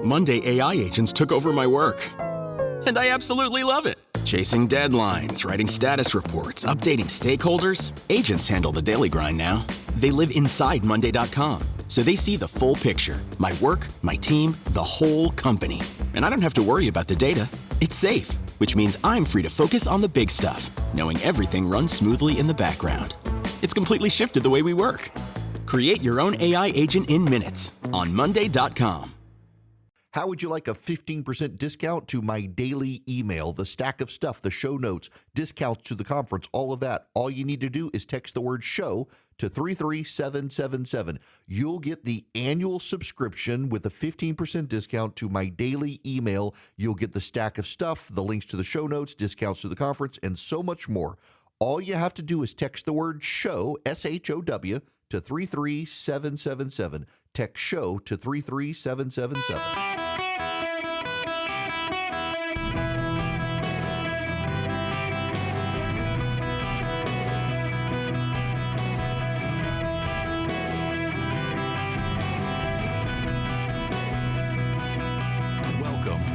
Monday AI agents took over my work. And I absolutely love it. Chasing deadlines, writing status reports, updating stakeholders. Agents handle the daily grind now. They live inside Monday.com, so they see the full picture. My work, my team, the whole company. And I don't have to worry about the data. It's safe, which means I'm free to focus on the big stuff, knowing everything runs smoothly in the background. It's completely shifted the way we work. Create your own AI agent in minutes on Monday.com. How would you like a 15% discount to my daily email, the stack of stuff, the show notes, discounts to the conference, all of that? All you need to do is text the word show to 33777. You'll get the annual subscription with a 15% discount to my daily email. You'll get the stack of stuff, the links to the show notes, discounts to the conference, and so much more. All you have to do is text the word show, SHOW, to 33777. Text show to 33777.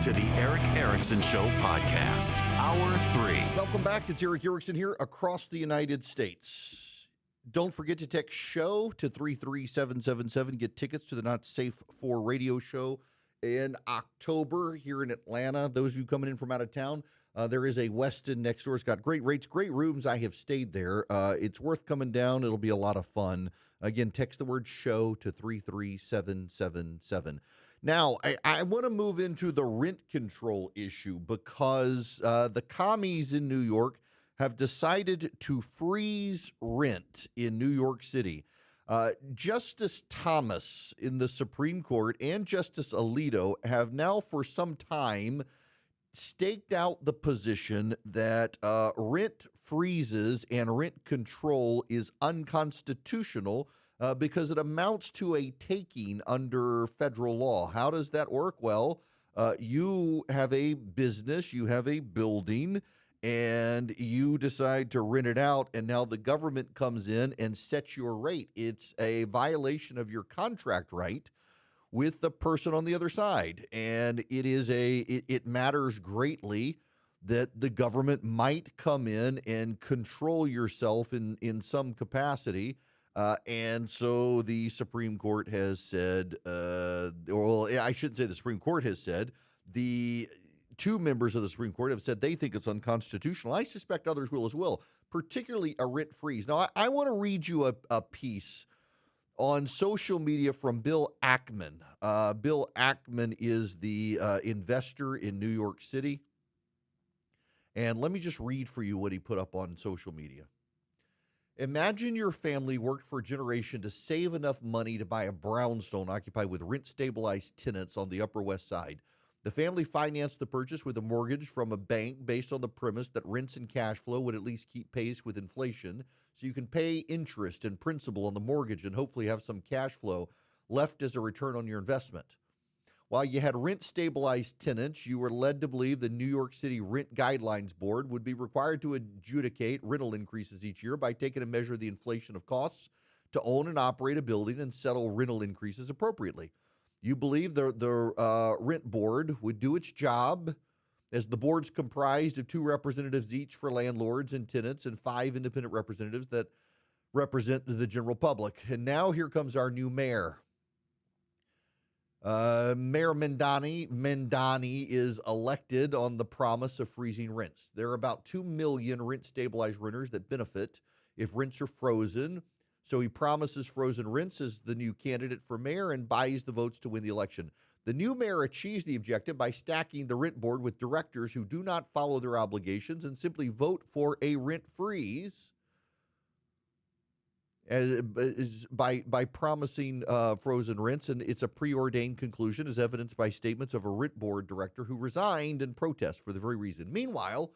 To the Eric Erickson Show podcast, Hour 3. Welcome back. It's Eric Erickson here across the United States. Don't forget to text SHOW to 33777. Get tickets to the Not Safe for Radio show in October here in Atlanta. Those of you coming in from out of town, there is a Westin next door. It's got great rates, great rooms. I have stayed there. It's worth coming down. It'll be a lot of fun. Again, text the word SHOW to 33777. Now, I want to move into the rent control issue because the commies in New York have decided to freeze rent in New York City. Justice Thomas in the Supreme Court and Justice Alito have now for some time staked out the position that rent freezes and rent control is unconstitutional because it amounts to a taking under federal law. How does that work? Well, you have a business, you have a building, and you decide to rent it out, and now the government comes in and sets your rate. It's a violation of your contract right with the person on the other side, and it matters greatly that the government might come in and control yourself in some capacity. And so the Supreme Court has said, well, I shouldn't say the Supreme Court has said, the two members of the Supreme Court have said they think it's unconstitutional. I suspect others will as well, particularly a rent freeze. Now, I want to read you a piece on social media from Bill Ackman. Bill Ackman is the investor in New York City. And let me just read for you what he put up on social media. Imagine your family worked for a generation to save enough money to buy a brownstone occupied with rent-stabilized tenants on the Upper West Side. The family financed the purchase with a mortgage from a bank based on the premise that rents and cash flow would at least keep pace with inflation, so you can pay interest and principal on the mortgage and hopefully have some cash flow left as a return on your investment. While you had rent-stabilized tenants, you were led to believe the New York City Rent Guidelines Board would be required to adjudicate rental increases each year by taking a measure of the inflation of costs to own and operate a building and settle rental increases appropriately. You believe the rent board would do its job, as the board's comprised of 2 representatives each for landlords and tenants and 5 independent representatives that represent the general public. And now here comes our new mayor. Mayor Mandani is elected on the promise of freezing rents. There are about 2 million rent-stabilized renters that benefit if rents are frozen. So he promises frozen rents as the new candidate for mayor and buys the votes to win the election. The new mayor achieves the objective by stacking the rent board with directors who do not follow their obligations and simply vote for a rent freeze by promising frozen rents. And it's a preordained conclusion, as evidenced by statements of a rent board director who resigned in protest for the very reason. Meanwhile,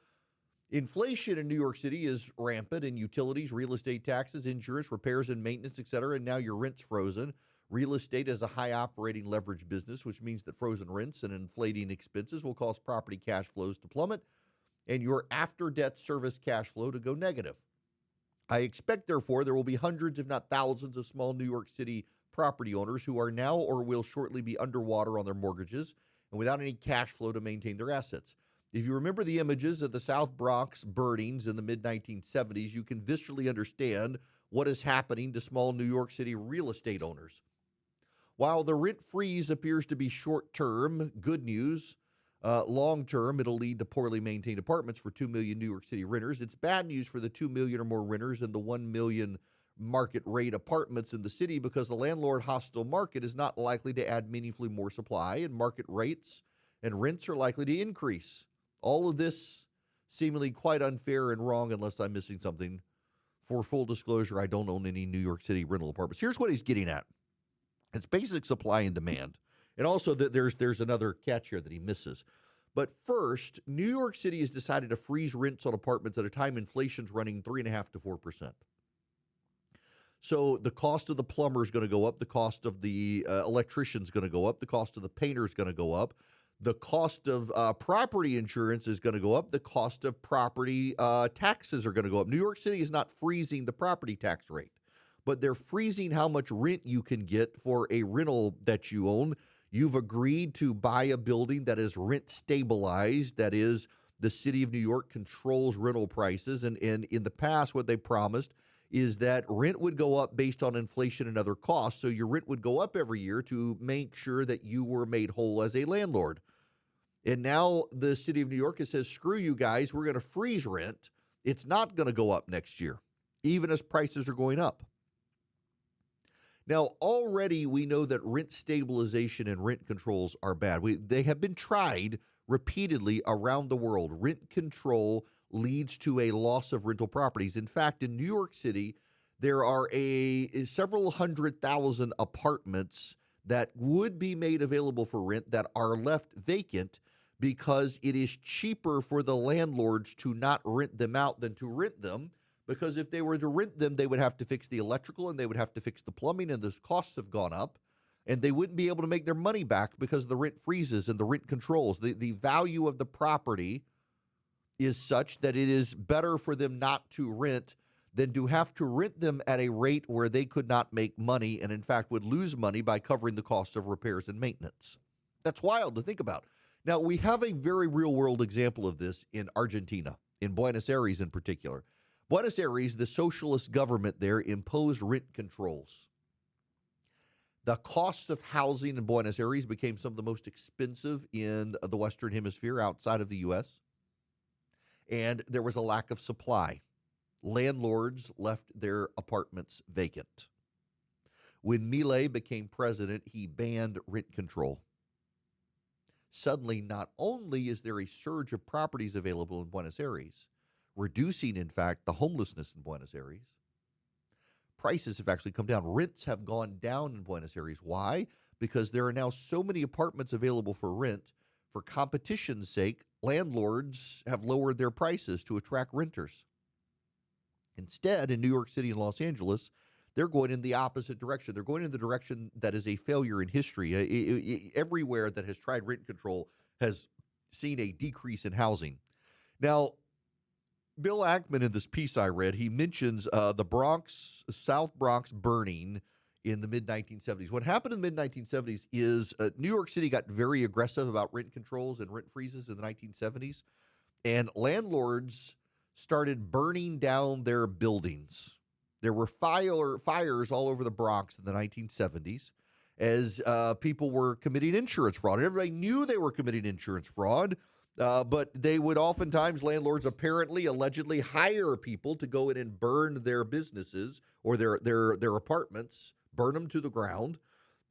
inflation in New York City is rampant in utilities, real estate taxes, insurance, repairs and maintenance, et cetera, and now your rent's frozen. Real estate is a high operating leverage business, which means that frozen rents and inflating expenses will cause property cash flows to plummet and your after-debt service cash flow to go negative. I expect, therefore, there will be hundreds, if not thousands, of small New York City property owners who are now or will shortly be underwater on their mortgages and without any cash flow to maintain their assets. If you remember the images of the South Bronx burnings in the mid-1970s, you can viscerally understand what is happening to small New York City real estate owners. While the rent freeze appears to be short-term, good news, long-term, it'll lead to poorly maintained apartments for 2 million New York City renters. It's bad news for the 2 million or more renters and the 1 million market rate apartments in the city because the landlord-hostile market is not likely to add meaningfully more supply, and market rates and rents are likely to increase. All of this seemingly quite unfair and wrong unless I'm missing something. For full disclosure, I don't own any New York City rental apartments. Here's what he's getting at. It's basic supply and demand. And also there's another catch here that he misses. But first, New York City has decided to freeze rents on apartments at a time inflation's running 3.5% to 4%. So the cost of the plumber is going to go up. The cost of the electrician is going to go up. The cost of the painter is going to go up. The cost of property insurance is going to go up. The cost of property taxes are going to go up. New York City is not freezing the property tax rate, but they're freezing how much rent you can get for a rental that you own. You've agreed to buy a building that is rent stabilized. That is, the city of New York controls rental prices. And in the past, what they promised is that rent would go up based on inflation and other costs. So your rent would go up every year to make sure that you were made whole as a landlord. And now the city of New York says, screw you guys, we're going to freeze rent. It's not going to go up next year, even as prices are going up. Now, already we know that rent stabilization and rent controls are bad. They have been tried repeatedly around the world. Rent control leads to a loss of rental properties. In fact, in New York City, there are several 100,000 apartments that would be made available for rent that are left vacant because it is cheaper for the landlords to not rent them out than to rent them. Because if they were to rent them, they would have to fix the electrical and they would have to fix the plumbing, and those costs have gone up. And they wouldn't be able to make their money back because the rent freezes and the rent controls. The value of the property is such that it is better for them not to rent than to have to rent them at a rate where they could not make money and, in fact, would lose money by covering the costs of repairs and maintenance. That's wild to think about. Now, we have a very real-world example of this in Argentina, in Buenos Aires in particular. Buenos Aires, the socialist government there imposed rent controls. The costs of housing in Buenos Aires became some of the most expensive in the Western Hemisphere outside of the U.S., and there was a lack of supply. Landlords left their apartments vacant. When Milei became president, he banned rent control. Suddenly, not only is there a surge of properties available in Buenos Aires, reducing, in fact, the homelessness in Buenos Aires, prices have actually come down. Rents have gone down in Buenos Aires. Why? Because there are now so many apartments available for rent. For competition's sake, landlords have lowered their prices to attract renters. Instead, in New York City and Los Angeles, they're going in the opposite direction. They're going in the direction that is a failure in history. Everywhere that has tried rent control has seen a decrease in housing. Now, Bill Ackman, in this piece I read, he mentions the South Bronx burning in the mid-1970s. What happened in the mid-1970s is New York City got very aggressive about rent controls and rent freezes in the 1970s, and landlords started burning down their buildings. There were fires all over the Bronx in the 1970s as people were committing insurance fraud. Everybody knew they were committing insurance fraud, but they would oftentimes, landlords apparently, allegedly hire people to go in and burn their businesses or their apartments, burn them to the ground,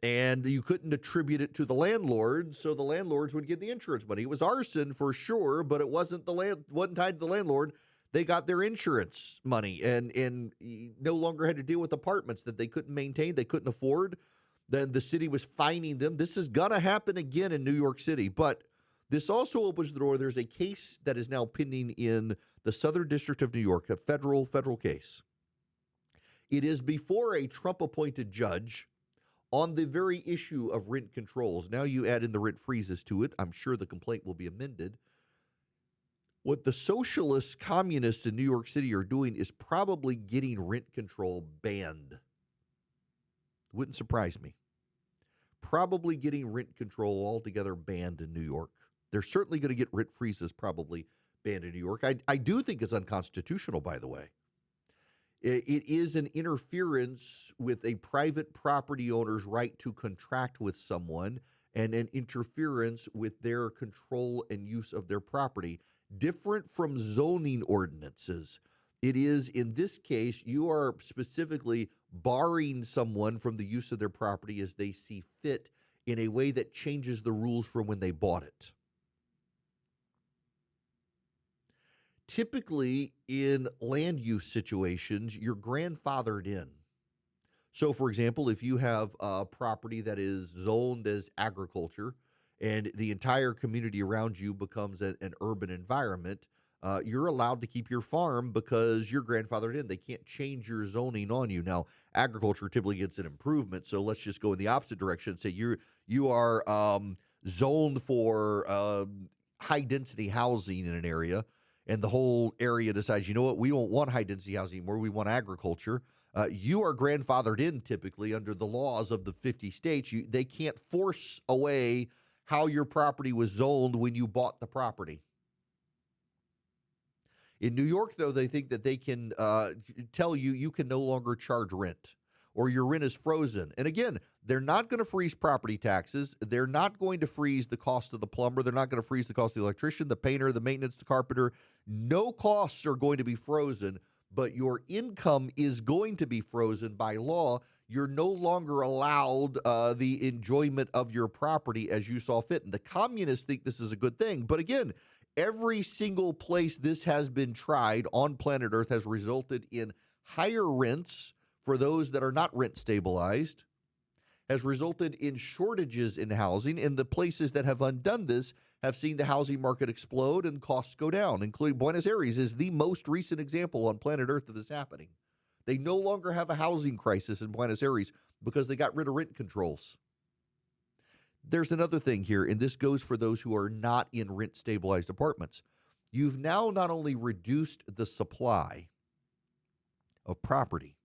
and you couldn't attribute it to the landlord, so the landlords would get the insurance money. It was arson for sure, but it wasn't tied to the landlord. They got their insurance money and no longer had to deal with apartments that they couldn't maintain, they couldn't afford. Then the city was fining them. This is going to happen again in New York City, but this also opens the door. There's a case that is now pending in the Southern District of New York, a federal case. It is before a Trump-appointed judge on the very issue of rent controls. Now you add in the rent freezes to it. I'm sure the complaint will be amended. What the socialist communists in New York City are doing is probably getting rent control banned. Wouldn't surprise me. Probably getting rent control altogether banned in New York. They're certainly going to get rent freezes probably banned in New York. I do think it's unconstitutional, by the way. It is an interference with a private property owner's right to contract with someone and an interference with their control and use of their property. Different from zoning ordinances. It is, in this case, you are specifically barring someone from the use of their property as they see fit in a way that changes the rules from when they bought it. Typically, in land use situations, you're grandfathered in. So, for example, if you have a property that is zoned as agriculture and the entire community around you becomes an urban environment, you're allowed to keep your farm because you're grandfathered in. They can't change your zoning on you. Now, agriculture typically gets an improvement, so let's just go in the opposite direction and say you are zoned for high-density housing in an area, and the whole area decides, you know what, we don't want high-density housing anymore, we want agriculture. You are grandfathered in typically under the laws of the 50 states. They can't force away how your property was zoned when you bought the property. In New York, though, they think that they can tell you can no longer charge rent or your rent is frozen. And again, they're not going to freeze property taxes. They're not going to freeze the cost of the plumber. They're not going to freeze the cost of the electrician, the painter, the maintenance, the carpenter. No costs are going to be frozen, but your income is going to be frozen by law. You're no longer allowed the enjoyment of your property as you saw fit. And the communists think this is a good thing. But again, every single place this has been tried on planet Earth has resulted in higher rents for those that are not rent stabilized, has resulted in shortages in housing, and the places that have undone this have seen the housing market explode and costs go down, including Buenos Aires is the most recent example on planet Earth of this happening. They no longer have a housing crisis in Buenos Aires because they got rid of rent controls. There's another thing here, and this goes for those who are not in rent-stabilized apartments. You've now not only reduced the supply of property,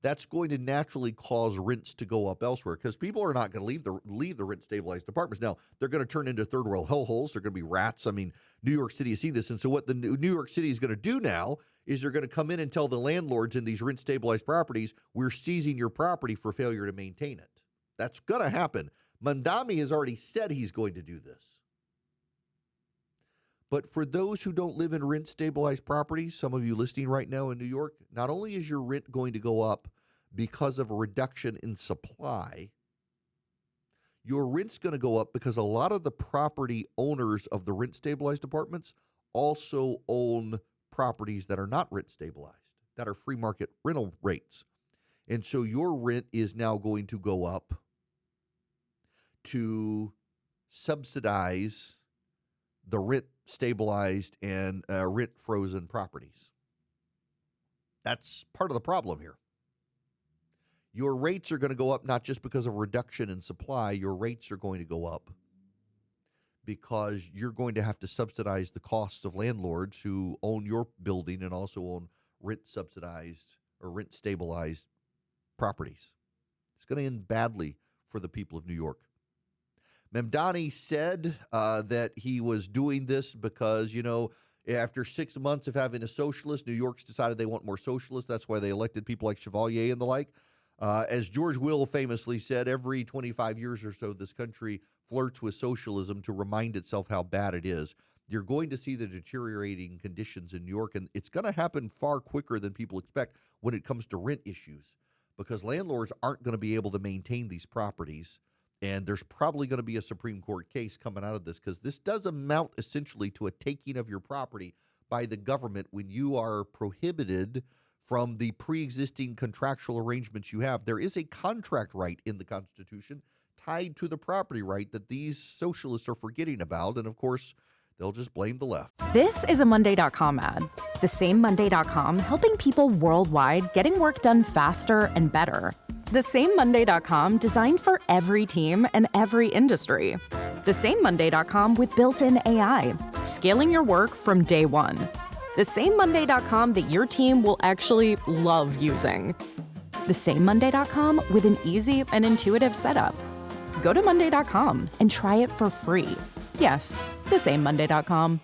that's going to naturally cause rents to go up elsewhere because people are not going to leave the rent-stabilized apartments. Now, they're going to turn into third-world hellholes. They're going to be rats. I mean, New York City has seen this. And so what the New York City is going to do now is they're going to come in and tell the landlords in these rent-stabilized properties, we're seizing your property for failure to maintain it. That's going to happen. Mandami has already said he's going to do this. But for those who don't live in rent-stabilized properties, some of you listening right now in New York, not only is your rent going to go up because of a reduction in supply, your rent's going to go up because a lot of the property owners of the rent-stabilized apartments also own properties that are not rent-stabilized, that are free market rental rates. And so your rent is now going to go up to subsidize the rent-stabilized and rent-frozen properties. That's part of the problem here. Your rates are going to go up not just because of reduction in supply. Your rates are going to go up because you're going to have to subsidize the costs of landlords who own your building and also own rent-subsidized or rent-stabilized properties. It's going to end badly for the people of New York. Mamdani said that he was doing this because, after 6 months of having a socialist, New York's decided they want more socialists. That's why they elected people like Chevalier and the like. As George Will famously said, every 25 years or so, this country flirts with socialism to remind itself how bad it is. You're going to see the deteriorating conditions in New York, and it's going to happen far quicker than people expect when it comes to rent issues because landlords aren't going to be able to maintain these properties. And there's probably going to be a Supreme Court case coming out of this because this does amount essentially to a taking of your property by the government when you are prohibited from the pre-existing contractual arrangements you have. There is a contract right in the Constitution tied to the property right that these socialists are forgetting about. And, of course, they'll just blame the left. This is a Monday.com ad. The same Monday.com helping people worldwide getting work done faster and better. The same Monday.com designed for every team and every industry. The same Monday.com with built-in AI, scaling your work from day one. The same Monday.com that your team will actually love using. thesamemmonday.com with an easy and intuitive setup. Go to monday.com and try it for free. Yes, thesamemmonday.com.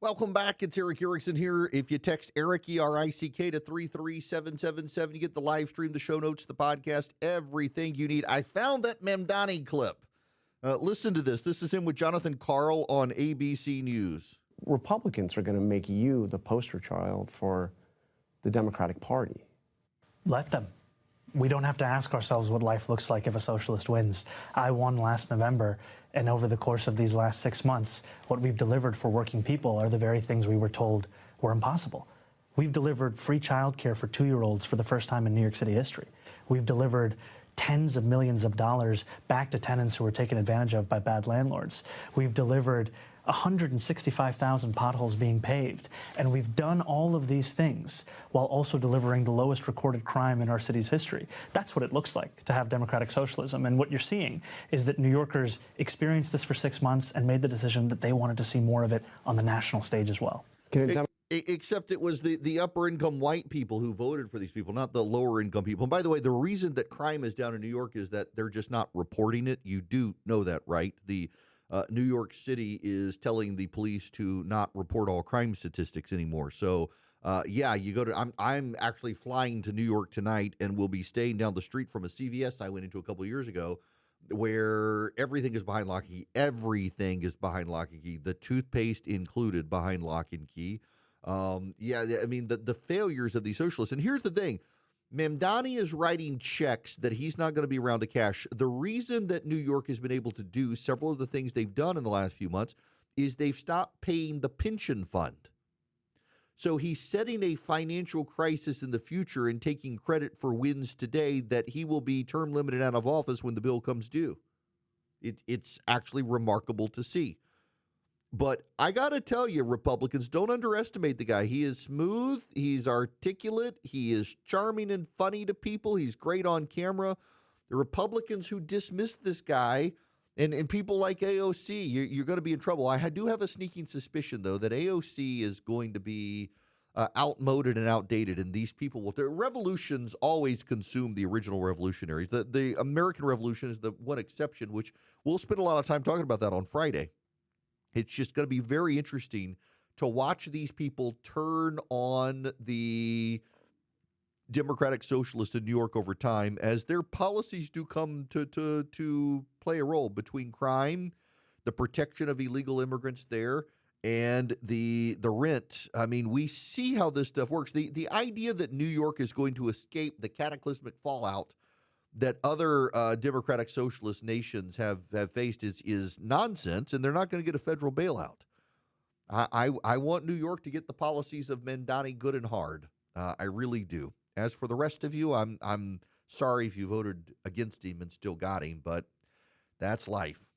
Welcome back. It's Eric Erickson here. If you text Eric, E-R-I-C-K, to 33777, you get the live stream, the show notes, the podcast, everything you need. I found that Mamdani clip. Listen to this. This is him with Jonathan Karl on ABC News. Republicans are going to make you the poster child for the Democratic Party. Let them. We don't have to ask ourselves what life looks like if a socialist wins. I won last November, and over the course of these last 6 months, what we've delivered for working people are the very things we were told were impossible. We've delivered free childcare for 2-year-olds for the first time in New York City history. We've delivered tens of millions of dollars back to tenants who were taken advantage of by bad landlords. We've delivered 165,000 potholes being paved. And we've done all of these things while also delivering the lowest recorded crime in our city's history. That's what it looks like to have democratic socialism. And what you're seeing is that New Yorkers experienced this for 6 months and made the decision that they wanted to see more of it on the national stage as well. Except it was the upper income white people who voted for these people, not the lower income people. And by the way, the reason that crime is down in New York is that they're just not reporting it. You do know that, right? The New York City is telling the police to not report all crime statistics anymore. So, you go to. I'm actually flying to New York tonight, and will be staying down the street from a CVS I went into a couple of years ago, where everything is behind lock and key. Everything is behind lock and key. The toothpaste included behind lock and key. I mean the failures of these socialists. And here's the thing. Mamdani is writing checks that he's not going to be around to cash. The reason that New York has been able to do several of the things they've done in the last few months is they've stopped paying the pension fund. So he's setting a financial crisis in the future and taking credit for wins today that he will be term limited out of office when the bill comes due. It's actually remarkable to see. But I got to tell you, Republicans, don't underestimate the guy. He is smooth. He's articulate. He is charming and funny to people. He's great on camera. The Republicans who dismiss this guy and people like AOC, you're going to be in trouble. I do have a sneaking suspicion, though, that AOC is going to be outmoded and outdated, and these people will. The revolutions always consume the original revolutionaries. The American Revolution is the one exception, which we'll spend a lot of time talking about that on Friday. It's just going to be very interesting to watch these people turn on the Democratic Socialists in New York over time as their policies do come to play a role between crime, the protection of illegal immigrants there, and the rent. I mean, we see how this stuff works. The idea that New York is going to escape the cataclysmic fallout that other democratic socialist nations have faced is nonsense, and they're not going to get a federal bailout. I want New York to get the policies of Mamdani good and hard. I really do. As for the rest of you, I'm sorry if you voted against him and still got him, but that's life.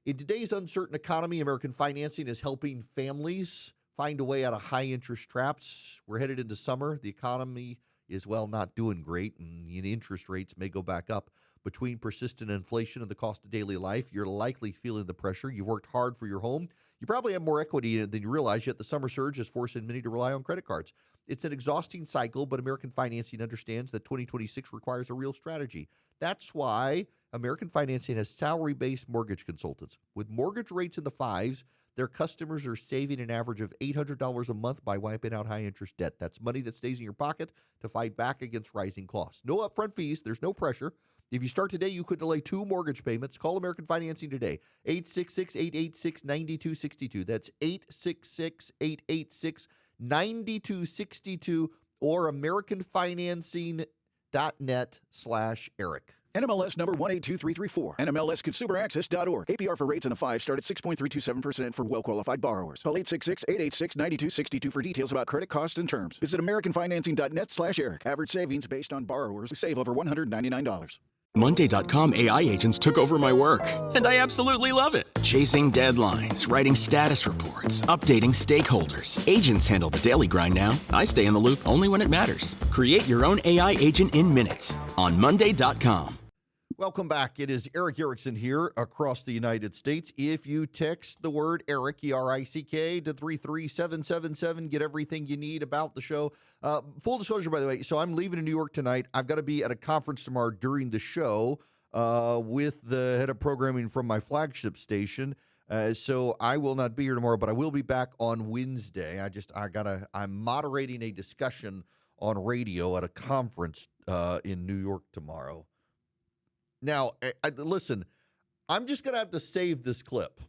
In today's uncertain economy, American financing is helping families find a way out of high-interest traps. We're headed into summer. The economy is, not doing great, and interest rates may go back up. Between persistent inflation and the cost of daily life, you're likely feeling the pressure. You've worked hard for your home. You probably have more equity in it than you realize, yet the summer surge is forcing many to rely on credit cards. It's an exhausting cycle, but American Financing understands that 2026 requires a real strategy. That's why American Financing has salary-based mortgage consultants. With mortgage rates in the fives, their customers are saving an average of $800 a month by wiping out high-interest debt. That's money that stays in your pocket to fight back against rising costs. No upfront fees. There's no pressure. If you start today, you could delay 2 mortgage payments. Call American Financing today. 866-886-9262. That's 866-886-9262 or AmericanFinancing.net/Eric. NMLS number 182334. NMLSConsumerAccess.org. APR for rates in the 5 start at 6.327% for well-qualified borrowers. Call 866-886-9262 for details about credit costs and terms. Visit AmericanFinancing.net/Eric. Average savings based on borrowers who save over $199. Monday.com AI agents took over my work, and I absolutely love it. Chasing deadlines, writing status reports, updating stakeholders. Agents handle the daily grind now. I stay in the loop only when it matters. Create your own AI agent in minutes on Monday.com. Welcome back. It is Eric Erickson here across the United States. If you text the word Eric, E-R-I-C-K, to 33777, get everything you need about the show. Full disclosure, by the way, so I'm leaving in New York tonight. I've got to be at a conference tomorrow during the show with the head of programming from my flagship station. So I will not be here tomorrow, but I will be back on Wednesday. I'm moderating a discussion on radio at a conference in New York tomorrow. Now, listen, I'm just going to have to save this clip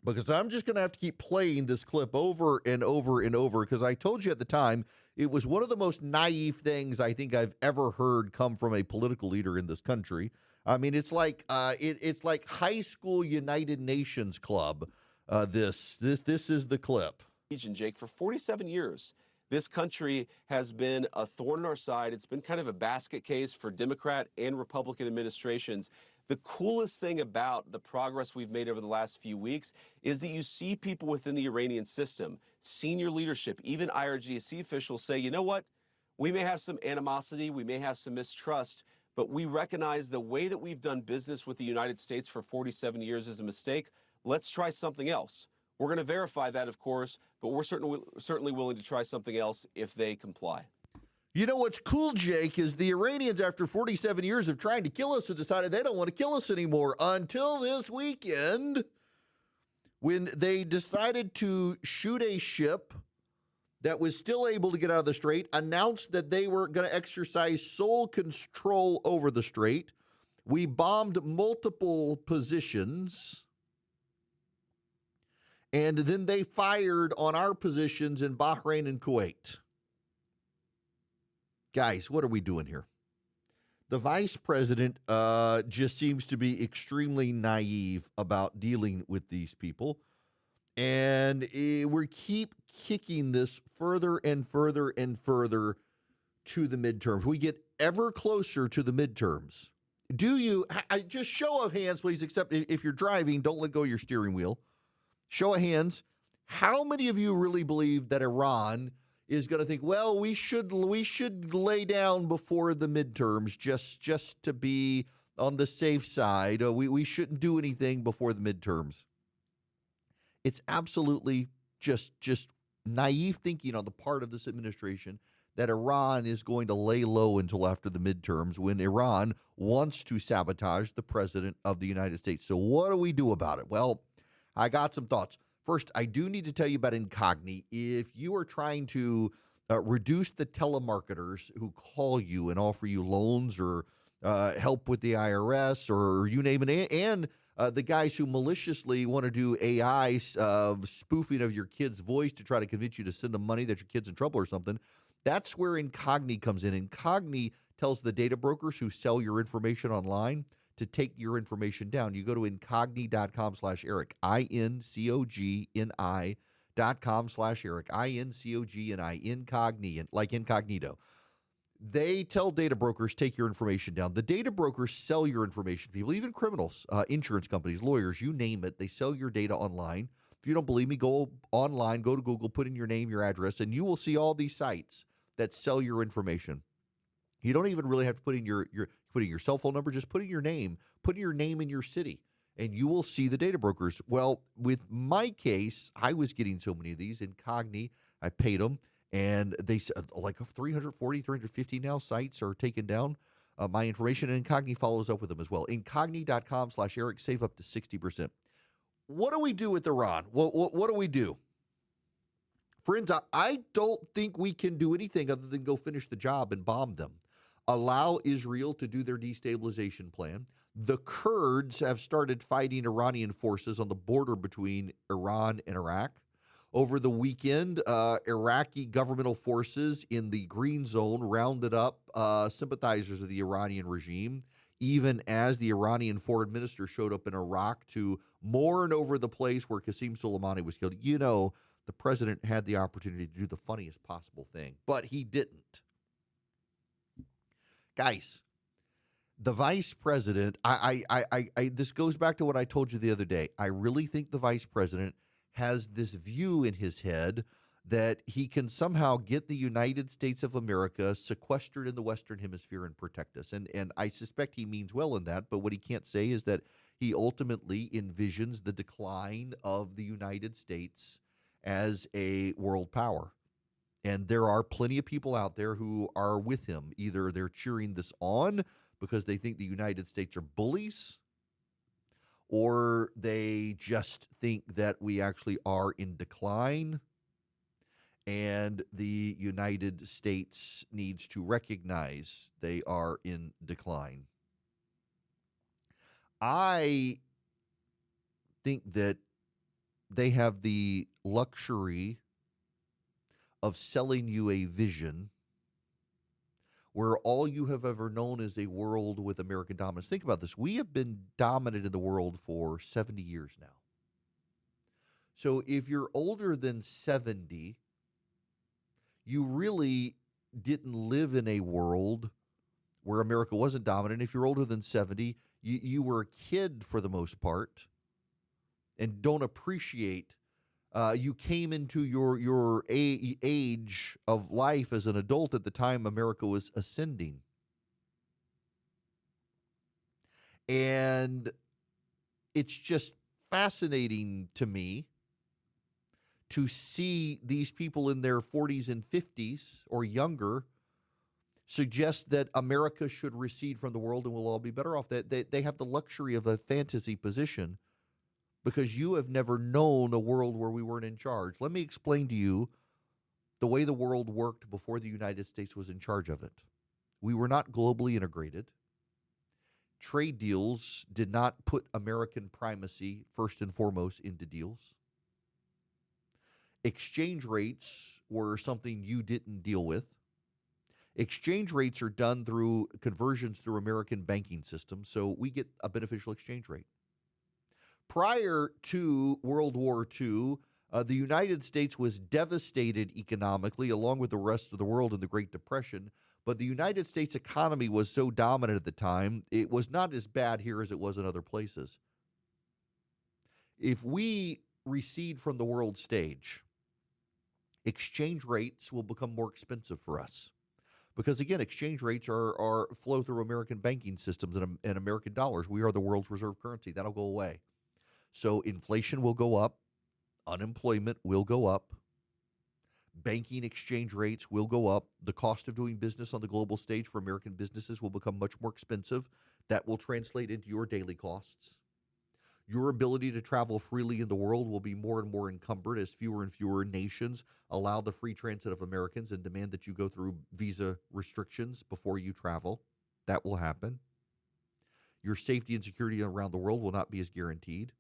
because I'm just going to have to keep playing this clip over and over and over because I told you at the time it was one of the most naive things I think I've ever heard come from a political leader in this country. I mean, it's like high school United Nations Club. This is the clip. Jake, for 47 years, this country has been a thorn in our side. It's been kind of a basket case for Democrat and Republican administrations. The coolest thing about the progress we've made over the last few weeks is that you see people within the Iranian system, senior leadership, even IRGC officials say, you know what, we may have some animosity, we may have some mistrust, but we recognize the way that we've done business with the United States for 47 years is a mistake. Let's try something else. We're going to verify that, of course, but we're certainly willing to try something else if they comply. You know what's cool, Jake, is the Iranians, after 47 years of trying to kill us, have decided they don't want to kill us anymore until this weekend when they decided to shoot a ship that was still able to get out of the strait, announced that they were going to exercise sole control over the strait. We bombed multiple positions. And then they fired on our positions in Bahrain and Kuwait. Guys, what are we doing here? The vice president just seems to be extremely naive about dealing with these people. And we keep kicking this further and further and further to the midterms. We get ever closer to the midterms. Do you, just show of hands, please, except if you're driving, don't let go of your steering wheel. Show of hands, how many of you really believe that Iran is going to think, well, we should lay down before the midterms just to be on the safe side. We shouldn't do anything before the midterms. It's absolutely just naive thinking on the part of this administration that Iran is going to lay low until after the midterms when Iran wants to sabotage the president of the United States. So what do we do about it? Well, I got some thoughts. First, I do need to tell you about Incogni. If you are trying to reduce the telemarketers who call you and offer you loans or help with the IRS or you name it, and the guys who maliciously want to do AI spoofing of your kid's voice to try to convince you to send them money that your kid's in trouble or something, that's where Incogni comes in. Incogni tells the data brokers who sell your information online to take your information down. You go to incogni.com/Eric, INCOGNI.com/Eric, INCOGNI, incogni, like incognito. They tell data brokers, take your information down. The data brokers sell your information to people, even criminals, insurance companies, lawyers, you name it. They sell your data online. If you don't believe me, go online, go to Google, put in your name, your address, and you will see all these sites that sell your information. You don't even really have to put in your cell phone number. Just put in your name in your city, and you will see the data brokers. Well, with my case, I was getting so many of these. Incogni, I paid them, and they like 340, 350 now sites are taking down my information, and Incogni follows up with them as well. Incogni.com/Eric, save up to 60%. What do we do with Iran? What do we do? Friends, I don't think we can do anything other than go finish the job and bomb them. Allow Israel to do their destabilization plan. The Kurds have started fighting Iranian forces on the border between Iran and Iraq. Over the weekend, Iraqi governmental forces in the Green Zone rounded up sympathizers of the Iranian regime, even as the Iranian foreign minister showed up in Iraq to mourn over the place where Qasem Soleimani was killed. You know, the president had the opportunity to do the funniest possible thing, but he didn't. Guys, the vice president, this goes back to what I told you the other day. I really think the vice president has this view in his head that he can somehow get the United States of America sequestered in the Western Hemisphere and protect us. And I suspect he means well in that, but what he can't say is that he ultimately envisions the decline of the United States as a world power. And there are plenty of people out there who are with him. Either they're cheering this on because they think the United States are bullies, or they just think that we actually are in decline and the United States needs to recognize they are in decline. I think that they have the luxury of selling you a vision where all you have ever known is a world with American dominance. Think about this. We have been dominant in the world for 70 years now. So if you're older than 70, you really didn't live in a world where America wasn't dominant. If you're older than 70, you were a kid for the most part and don't appreciate. You came into your age of life as an adult at the time America was ascending. And it's just fascinating to me to see these people in their 40s and 50s or younger suggest that America should recede from the world and we'll all be better off. They have the luxury of a fantasy position because you have never known a world where we weren't in charge. Let me explain to you the way the world worked before the United States was in charge of it. We were not globally integrated. Trade deals did not put American primacy first and foremost into deals. Exchange rates were something you didn't deal with. Exchange rates are done through conversions through American banking systems, so we get a beneficial exchange rate. Prior to World War II, the United States was devastated economically, along with the rest of the world in the Great Depression, but the United States economy was so dominant at the time, it was not as bad here as it was in other places. If we recede from the world stage, exchange rates will become more expensive for us. Because, again, exchange rates are flow through American banking systems and American dollars. We are the world's reserve currency. That'll go away. So inflation will go up. Unemployment will go up. Banking exchange rates will go up. The cost of doing business on the global stage for American businesses will become much more expensive. That will translate into your daily costs. Your ability to travel freely in the world will be more and more encumbered as fewer and fewer nations allow the free transit of Americans and demand that you go through visa restrictions before you travel. That will happen. Your safety and security around the world will not be as guaranteed.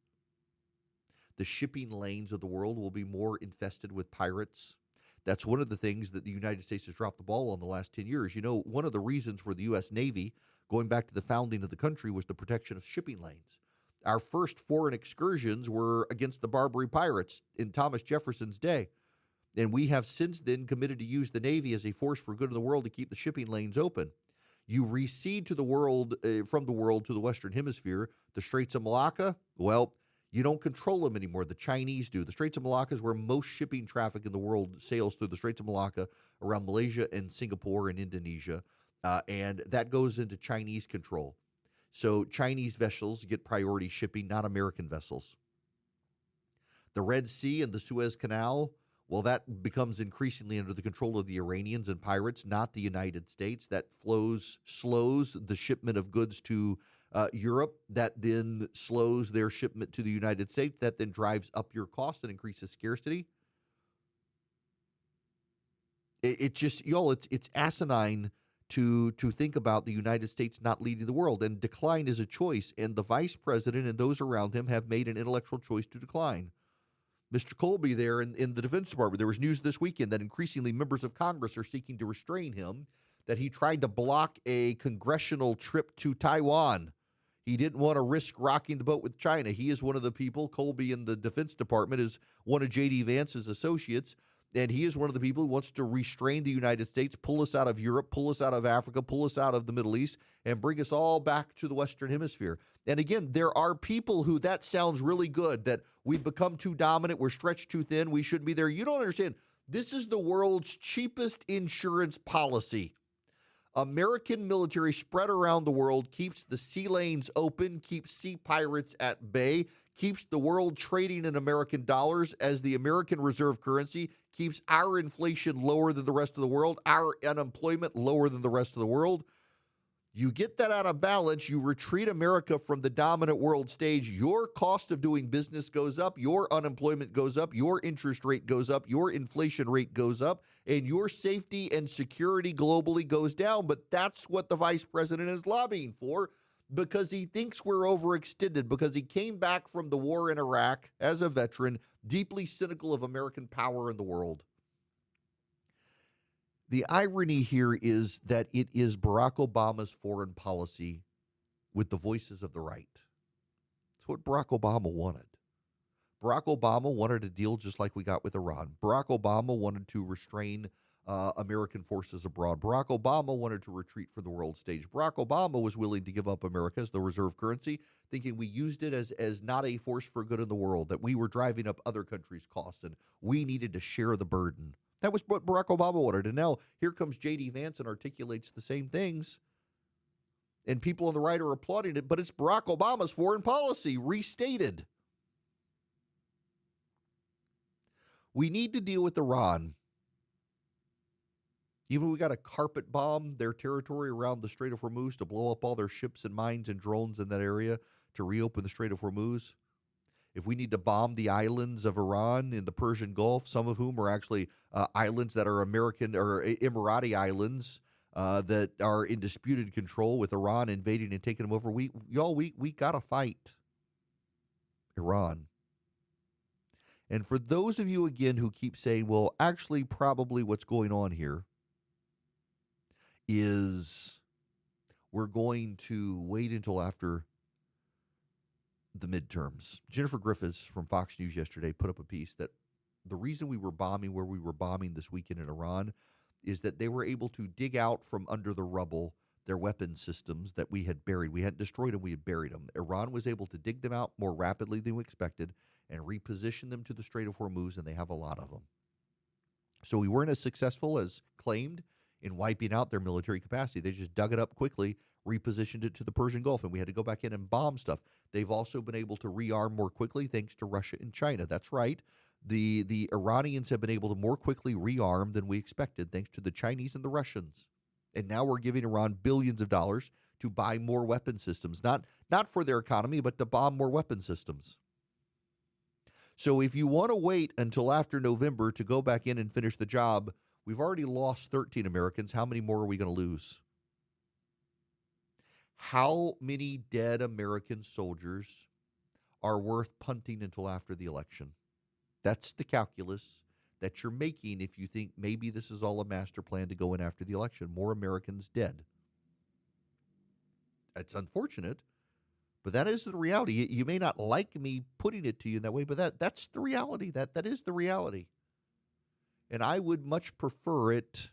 The shipping lanes of the world will be more infested with pirates. That's one of the things that the United States has dropped the ball on the last 10 years. You know, one of the reasons for the U.S. Navy, going back to the founding of the country, was the protection of shipping lanes. Our first foreign excursions were against the Barbary pirates in Thomas Jefferson's day. And we have since then committed to use the Navy as a force for good of the world to keep the shipping lanes open. You recede to the world, from the world to the Western Hemisphere. The Straits of Malacca, well, you don't control them anymore. The Chinese do. The Straits of Malacca is where most shipping traffic in the world sails through the Straits of Malacca around Malaysia and Singapore and Indonesia. And that goes into Chinese control. So Chinese vessels get priority shipping, not American vessels. The Red Sea and the Suez Canal, well, that becomes increasingly under the control of the Iranians and pirates, not the United States. That slows the shipment of goods to Europe. That then slows their shipment to the United States. That then drives up your cost and increases scarcity. It's asinine to think about the United States not leading the world, and decline is a choice, and the vice president and those around him have made an intellectual choice to decline. Mr. Colby there in the Defense Department, there was news this weekend that increasingly members of Congress are seeking to restrain him, that he tried to block a congressional trip to Taiwan. He didn't want to risk rocking the boat with China. He is one of the people, Colby in the Defense Department is one of J.D. Vance's associates, and he is one of the people who wants to restrain the United States, pull us out of Europe, pull us out of Africa, pull us out of the Middle East, and bring us all back to the Western Hemisphere. And again, there are people who that sounds really good, that we've become too dominant, we're stretched too thin, we shouldn't be there. You don't understand. This is the world's cheapest insurance policy. American military spread around the world keeps the sea lanes open, keeps sea pirates at bay, keeps the world trading in American dollars as the American reserve currency, keeps our inflation lower than the rest of the world, our unemployment lower than the rest of the world. You get that out of balance, you retreat America from the dominant world stage, your cost of doing business goes up, your unemployment goes up, your interest rate goes up, your inflation rate goes up, and your safety and security globally goes down. But that's what the vice president is lobbying for, because he thinks we're overextended, because he came back from the war in Iraq as a veteran, deeply cynical of American power in the world. The irony here is that it is Barack Obama's foreign policy with the voices of the right. It's what Barack Obama wanted. Barack Obama wanted a deal just like we got with Iran. Barack Obama wanted to restrain American forces abroad. Barack Obama wanted to retreat from the world stage. Barack Obama was willing to give up America as the reserve currency, thinking we used it as not a force for good in the world, that we were driving up other countries' costs and we needed to share the burden. That was what Barack Obama wanted. And now here comes J.D. Vance and articulates the same things. And people on the right are applauding it, but it's Barack Obama's foreign policy restated. We need to deal with Iran. Even we got to carpet bomb their territory around the Strait of Hormuz to blow up all their ships and mines and drones in that area to reopen the Strait of Hormuz. If we need to bomb the islands of Iran in the Persian Gulf, some of whom are actually islands that are American or Emirati islands that are in disputed control with Iran invading and taking them over, we got to fight Iran. And for those of you, again, who keep saying, well, actually, probably what's going on here is we're going to wait until after the midterms. Jennifer Griffiths from Fox News yesterday put up a piece that the reason we were bombing where we were bombing this weekend in Iran is that they were able to dig out from under the rubble their weapon systems that we had buried. We hadn't destroyed them, we had buried them. Iran was able to dig them out more rapidly than we expected and reposition them to the Strait of Hormuz, and they have a lot of them. So we weren't as successful as claimed in wiping out their military capacity. They just dug it up quickly, repositioned it to the Persian Gulf, and we had to go back in and bomb stuff. They've also been able to rearm more quickly thanks to Russia and China. That's right. The Iranians have been able to more quickly rearm than we expected thanks to the Chinese and the Russians. And now we're giving Iran billions of dollars to buy more weapon systems, not for their economy, but to bomb more weapon systems. So if you want to wait until after November to go back in and finish the job, we've already lost 13 Americans. How many more are we going to lose? How many dead American soldiers are worth punting until after the election? That's the calculus that you're making if you think maybe this is all a master plan to go in after the election. More Americans dead. It's unfortunate, but that is the reality. You may not like me putting it to you in that way, but that's the reality. That is the reality. And I would much prefer it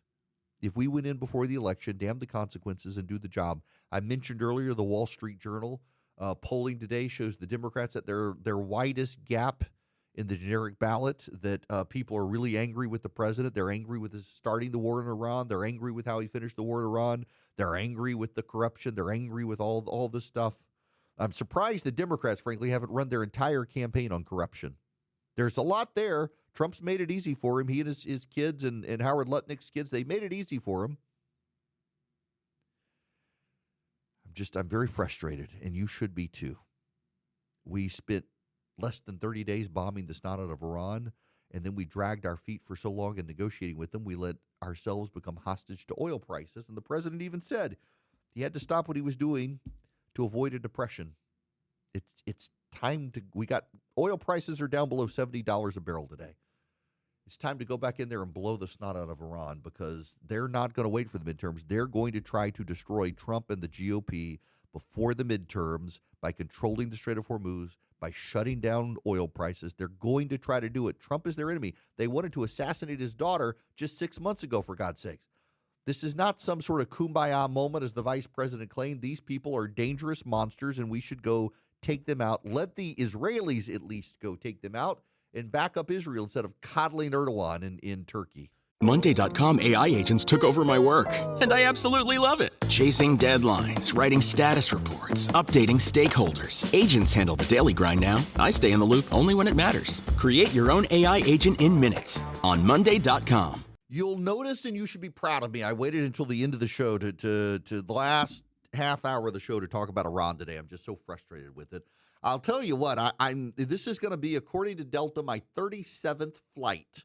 if we went in before the election, damn the consequences, and do the job. I mentioned earlier the Wall Street Journal polling today shows the Democrats at their widest gap in the generic ballot, that people are really angry with the president. They're angry with his starting the war in Iran. They're angry with how he finished the war in Iran. They're angry with the corruption. They're angry with all this stuff. I'm surprised the Democrats, frankly, haven't run their entire campaign on corruption. There's a lot there. Trump's made it easy for him. He and his kids and Howard Lutnick's kids, they made it easy for him. I'm very frustrated, and you should be too. We spent less than 30 days bombing the snot out of Iran, and then we dragged our feet for so long in negotiating with them, we let ourselves become hostage to oil prices. And the president even said he had to stop what he was doing to avoid a depression. It's time to, oil prices are down below $70 a barrel today. It's time to go back in there and blow the snot out of Iran, because they're not going to wait for the midterms. They're going to try to destroy Trump and the GOP before the midterms by controlling the Strait of Hormuz, by shutting down oil prices. They're going to try to do it. Trump is their enemy. They wanted to assassinate his daughter just 6 months ago, for God's sakes. This is not some sort of kumbaya moment, as the vice president claimed. These people are dangerous monsters, and we should go take them out. Let the Israelis at least go take them out, and back up Israel instead of coddling Erdogan in Turkey. Monday.com AI agents took over my work, and I absolutely love it. Chasing deadlines, writing status reports, updating stakeholders. Agents handle the daily grind now. I stay in the loop only when it matters. Create your own AI agent in minutes on Monday.com. You'll notice, and you should be proud of me, I waited until the end of the show to the last half hour of the show to talk about Iran today. I'm just so frustrated with it. I'll tell you what, this is going to be, according to Delta, my 37th flight.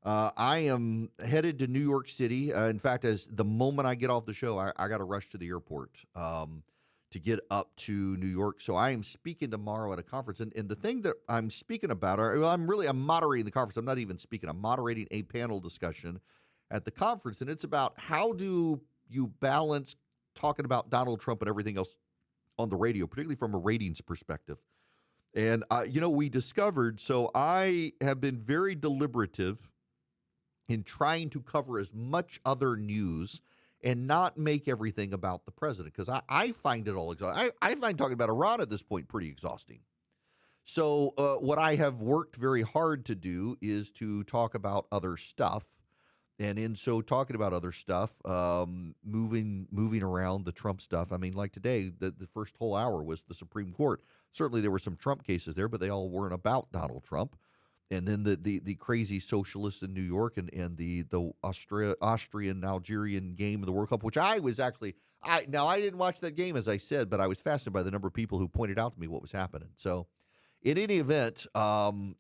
I am headed to New York City. In fact, as the moment I get off the show, I got to rush to the airport to get up to New York. So I am speaking tomorrow at a conference. And the thing that I'm speaking about, I'm moderating the conference. I'm not even speaking. I'm moderating a panel discussion at the conference. And it's about how do you balance talking about Donald Trump and everything else on the radio, particularly from a ratings perspective. And, we discovered, so I have been very deliberative in trying to cover as much other news and not make everything about the president, because I find it all exhausting. I find talking about Iran at this point pretty exhausting. So what I have worked very hard to do is to talk about other stuff. And in so talking about other stuff, moving around the Trump stuff, I mean, like today, the first whole hour was the Supreme Court. Certainly there were some Trump cases there, but they all weren't about Donald Trump. And then the crazy socialists in New York and the Austrian Algerian game of the World Cup, which I was actually I didn't watch that game, as I said, but I was fascinated by the number of people who pointed out to me what was happening. So, in any event, I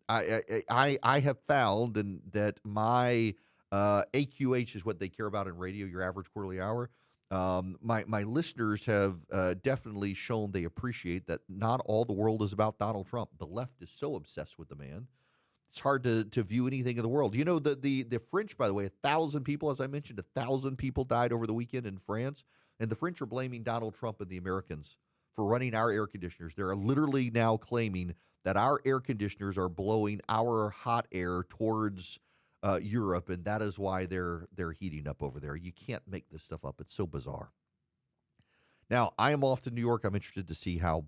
have found that my AQH is what they care about in radio, your average quarterly hour. My listeners have definitely shown they appreciate that not all the world is about Donald Trump. The left is so obsessed with the man. It's hard to view anything in the world. You know, the French, by the way, 1,000 people, as I mentioned, 1,000 people died over the weekend in France. And the French are blaming Donald Trump and the Americans for running our air conditioners. They're literally now claiming that our air conditioners are blowing our hot air towards Europe, and that is why they're heating up over there. You can't make this stuff up. It's so bizarre. Now, I am off to New York. I'm interested to see how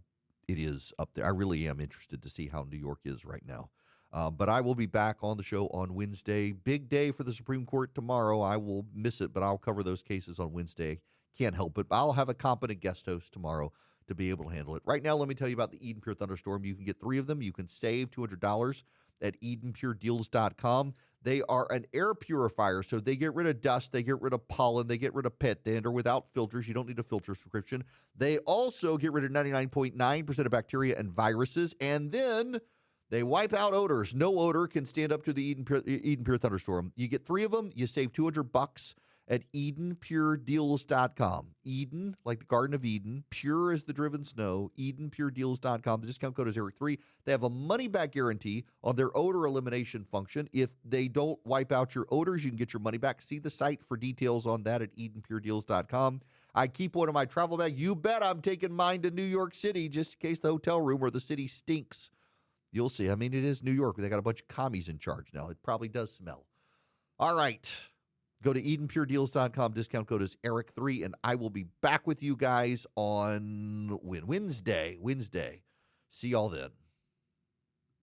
it is up there. I really am interested to see how New York is right now. But I will be back on the show on Wednesday. Big day for the Supreme Court tomorrow. I will miss it, but I'll cover those cases on Wednesday. Can't help it. But I'll have a competent guest host tomorrow to be able to handle it. Right now, let me tell you about the Eden Pure Thunderstorm. You can get 3 of them. You can save $200 at EdenPureDeals.com. They are an air purifier, so they get rid of dust, they get rid of pollen, they get rid of pet dander without filters. You don't need a filter subscription. They also get rid of 99.9% of bacteria and viruses, and then they wipe out odors. No odor can stand up to the Eden Pure Thunderstorm. You get 3 of them, you save $200 at EdenPureDeals.com. Eden, like the Garden of Eden, pure as the driven snow, EdenPureDeals.com. The discount code is Eric3. They have a money-back guarantee on their odor elimination function. If they don't wipe out your odors, you can get your money back. See the site for details on that at EdenPureDeals.com. I keep one in my travel bag. You bet I'm taking mine to New York City just in case the hotel room or the city stinks. You'll see. I mean, it is New York. They got a bunch of commies in charge now. It probably does smell. All right. Go to EdenPureDeals.com. Discount code is Eric3, and I will be back with you guys on Wednesday. See y'all then.